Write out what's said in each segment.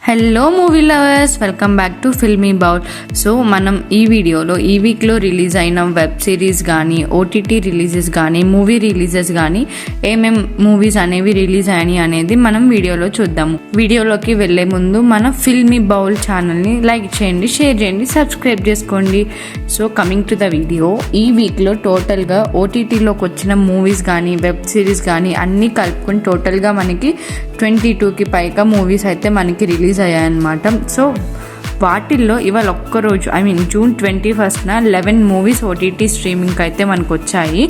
Hello movie lovers, welcome back to filmy bowl. So మనం ఈ వీడియోలో ఈ వీక్లో రిలీజ్ అయిన వెబ్ సిరీస్ కానీ, ఓటీటీ రిలీజెస్ కానీ, మూవీ రిలీజెస్ కానీ ఏమేం మూవీస్ అనేవి రిలీజ్ అయ్యాయి అనేది మనం వీడియోలో చూద్దాము. వీడియోలోకి వెళ్ళే ముందు మన ఫిల్మీ బౌల్ ఛానల్ని లైక్ చేయండి, షేర్ చేయండి, సబ్స్క్రైబ్ చేసుకోండి. So coming to the video, ఈ వీక్లో టోటల్గా ఓటీటీలోకి వచ్చిన మూవీస్ కానీ, వెబ్ సిరీస్ కానీ అన్నీ కలుపుకొని టోటల్గా మనకి 22కి పైగా మూవీస్ అయితే మనకి రిలీజ్ అయ్యాయన్నమాట. సో వాటిల్లో ఇవాళ ఒక్కరోజు జూన్ 21న 11 మూవీస్ ఓటీటీ స్ట్రీమింగ్కి అయితే మనకు వచ్చాయి.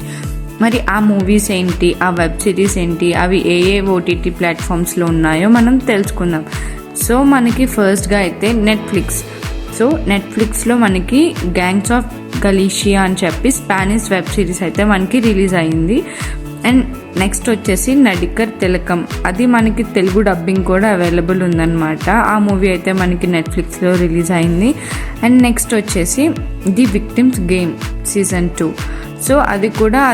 మరి ఆ మూవీస్ ఏంటి, ఆ వెబ్ సిరీస్ ఏంటి, అవి ఏ ఓటీటీ ప్లాట్ఫామ్స్లో ఉన్నాయో మనం తెలుసుకుందాం. సో మనకి ఫస్ట్గా అయితే నెట్ఫ్లిక్స్లో మనకి గ్యాంగ్స్ ఆఫ్ గలీషియా అని చెప్పి స్పానిష్ వెబ్ సిరీస్ అయితే మనకి రిలీజ్ అయ్యింది. అండ్ నెక్స్ట్ వచ్చేసి నడికర్ తిలకం, అది మనకి తెలుగు డబ్బింగ్ కూడా అవైలబుల్ ఉందన్నమాట. ఆ మూవీ అయితే మనకి నెట్ఫ్లిక్స్లో రిలీజ్ అయింది. అండ్ నెక్స్ట్ వచ్చేసి the victims game season 2. So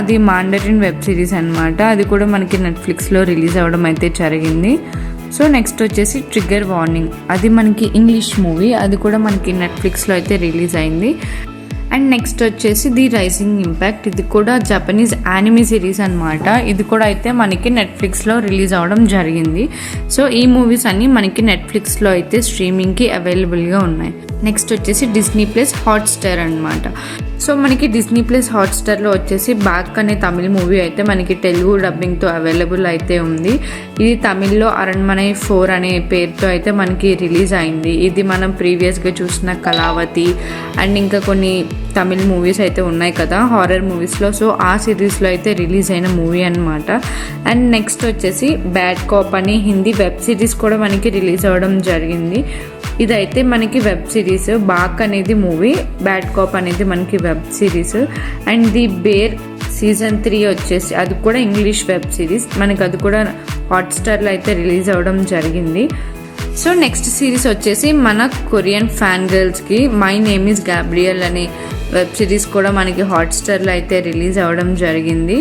అది మాండరిన్ వెబ్ సిరీస్ అనమాట. అది కూడా మనకి నెట్ఫ్లిక్స్లో రిలీజ్ అవ్వడం అయితే జరిగింది. సో నెక్స్ట్ వచ్చేసి ట్రిగ్గర్ వార్నింగ్, అది మనకి ఇంగ్లీష్ మూవీ, అది కూడా మనకి నెట్ఫ్లిక్స్లో అయితే రిలీజ్ అయింది. అండ్ నెక్స్ట్ వచ్చేసి ది రైజింగ్ ఇంపాక్ట్, ఇది కూడా జపనీస్ యానిమీ సిరీస్ అనమాట. ఇది కూడా అయితే మనకి నెట్ఫ్లిక్స్లో రిలీజ్ అవ్వడం జరిగింది. సో ఈ మూవీస్ అన్నీ మనకి నెట్ఫ్లిక్స్లో అయితే స్ట్రీమింగ్కి అవైలబుల్గా ఉన్నాయి. నెక్స్ట్ వచ్చేసి డిస్నీ ప్లస్ హాట్స్టార్ అనమాట. సో మనకి డిస్నీ ప్లస్ హాట్స్టార్లో వచ్చేసి బ్యాక్ అనే తమిళ మూవీ అయితే మనకి తెలుగు డబ్బింగ్తో అవైలబుల్ అయితే ఉంది. ఇది తమిళ్లో అరణ్మనై 4 అనే పేరుతో అయితే మనకి రిలీజ్ అయింది. ఇది మనం ప్రీవియస్గా చూసిన కళావతి అండ్ ఇంకా కొన్ని తమిళ్ మూవీస్ అయితే ఉన్నాయి కదా హారర్ మూవీస్లో. సో ఆ సిరీస్లో అయితే రిలీజ్ అయిన మూవీ అనమాట. అండ్ నెక్స్ట్ వచ్చేసి బ్యాడ్ కాప్ అని హిందీ వెబ్ సిరీస్ కూడా మనకి రిలీజ్ అవ్వడం జరిగింది. ఇదైతే మనకి వెబ్ సిరీస్, బాక్ అనేది మూవీ, బ్యాడ్ కాప్ అనేది మనకి web series. And the bear season 3 వచ్చేసి అది కూడా ఇంగ్లీష్ వెబ్ సిరీస్, మనకి అది కూడా హాట్స్టార్లో అయితే రిలీజ్ అవ్వడం జరిగింది. సో నెక్స్ట్ సిరీస్ వచ్చేసి మన కొరియన్ ఫ్యాన్ గర్ల్స్కి మై నేమ్ ఈజ్ గ్యాబ్రియల్ అనే వెబ్ సిరీస్ కూడా మనకి హాట్స్టార్లో అయితే రిలీజ్ అవ్వడం జరిగింది.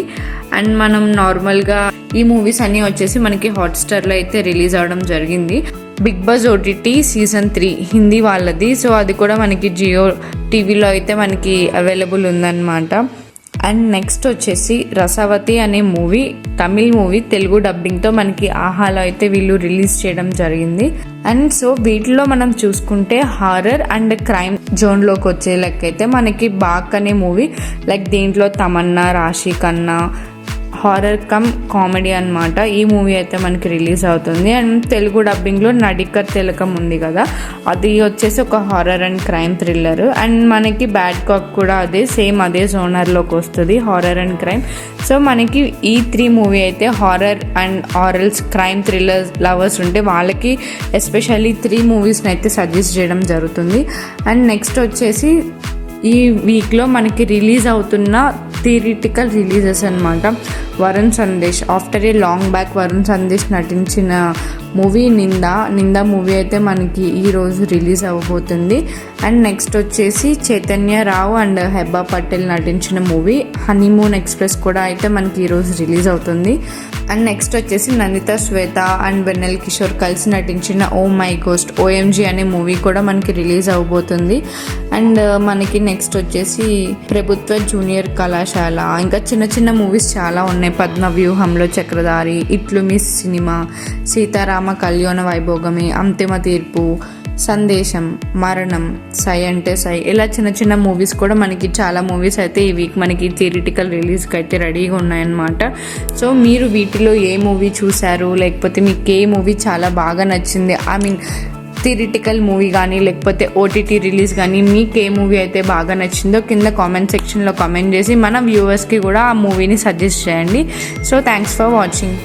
అండ్ మనం నార్మల్గా ఈ మూవీస్ అన్నీ వచ్చేసి మనకి హాట్స్టార్లో అయితే రిలీజ్ అవ్వడం జరిగింది. బిగ్ బాస్ ఓటీటీ సీజన్ 3 హిందీ వాళ్ళది. సో అది కూడా మనకి జియో టీవీలో అయితే మనకి అవైలబుల్ ఉందన్నమాట. అండ్ నెక్స్ట్ వచ్చేసి రసవతి అనే మూవీ, తమిళ్ మూవీ, తెలుగు డబ్బింగ్తో మనకి ఆహాలో అయితే వీళ్ళు రిలీజ్ చేయడం జరిగింది. అండ్ సో వీటిలో మనం చూసుకుంటే హారర్ అండ్ క్రైమ్ జోన్లోకి వచ్చే లెక్కైతే మనకి బాక్ అనే మూవీ, లైక్ దీంట్లో తమన్నా, రాశి ఖన్నా, హారర్ కమ్ కామెడీ అనమాట. ఈ మూవీ అయితే మనకి రిలీజ్ అవుతుంది. అండ్ తెలుగు డబ్బింగ్లో నడికర్ తిలకం ఉంది కదా, అది వచ్చేసి ఒక horror and crime thriller. And మనకి బ్యాడ్ కాప్ కూడా అదే జోనర్లోకి వస్తుంది, హారర్ అండ్ క్రైమ్. సో మనకి ఈ 3 మూవీ అయితే horror and horrors crime thriller lovers ఉంటే వాళ్ళకి ఎస్పెషల్లీ 3 మూవీస్ని అయితే సజెస్ట్ చేయడం జరుగుతుంది. అండ్ నెక్స్ట్ వచ్చేసి ఈ వీక్లో మనకి రిలీజ్ అవుతున్న థియరిటికల్ రిలీజెస్ అనమాట. Varun Sandesh, after a long back Varun Sandesh నటించిన మూవీ నిందా మూవీ అయితే మనకి ఈరోజు రిలీజ్ అవ్వబోతుంది. అండ్ నెక్స్ట్ వచ్చేసి చైతన్య రావు అండ్ హెబ్బా పటేల్ నటించిన మూవీ హనీమూన్ ఎక్స్ప్రెస్ కూడా అయితే మనకి ఈరోజు రిలీజ్ అవుతుంది. అండ్ నెక్స్ట్ వచ్చేసి నందిత శ్వేత అండ్ వెన్నెల్ కిషోర్ కలిసి నటించిన ఓ మై గోస్ట్ OMG అనే మూవీ కూడా మనకి రిలీజ్ అవ్వబోతుంది. అండ్ మనకి నెక్స్ట్ వచ్చేసి ప్రభుత్వ జూనియర్ కళాశాల, ఇంకా చిన్న చిన్న మూవీస్ చాలా ఉన్నాయి. పద్మ వ్యూహంలో చక్రధారి, ఇట్లు మిస్ సినిమా, సీతారామ కళ్యాణ వైభోగమే, అంతిమ తీర్పు, సందేశం, మరణం, సై అంటే సై, ఇలా చిన్న చిన్న మూవీస్ కూడా మనకి చాలా మూవీస్ అయితే ఈ వీక్ మనకి థియరిటికల్ రిలీజ్కి అయితే రెడీగా ఉన్నాయన్నమాట. సో మీరు వీటిలో ఏ మూవీ చూశారు, లేకపోతే మీకు ఏ మూవీ చాలా బాగా నచ్చింది, థియరిటికల్ మూవీ కానీ లేకపోతే ఓటీటీ రిలీజ్ కానీ మీకు ఏ మూవీ అయితే బాగా నచ్చిందో కింద కామెంట్ సెక్షన్లో కామెంట్ చేసి మన వ్యూవర్స్కి కూడా ఆ మూవీని సజెస్ట్ చేయండి. So thanks for watching.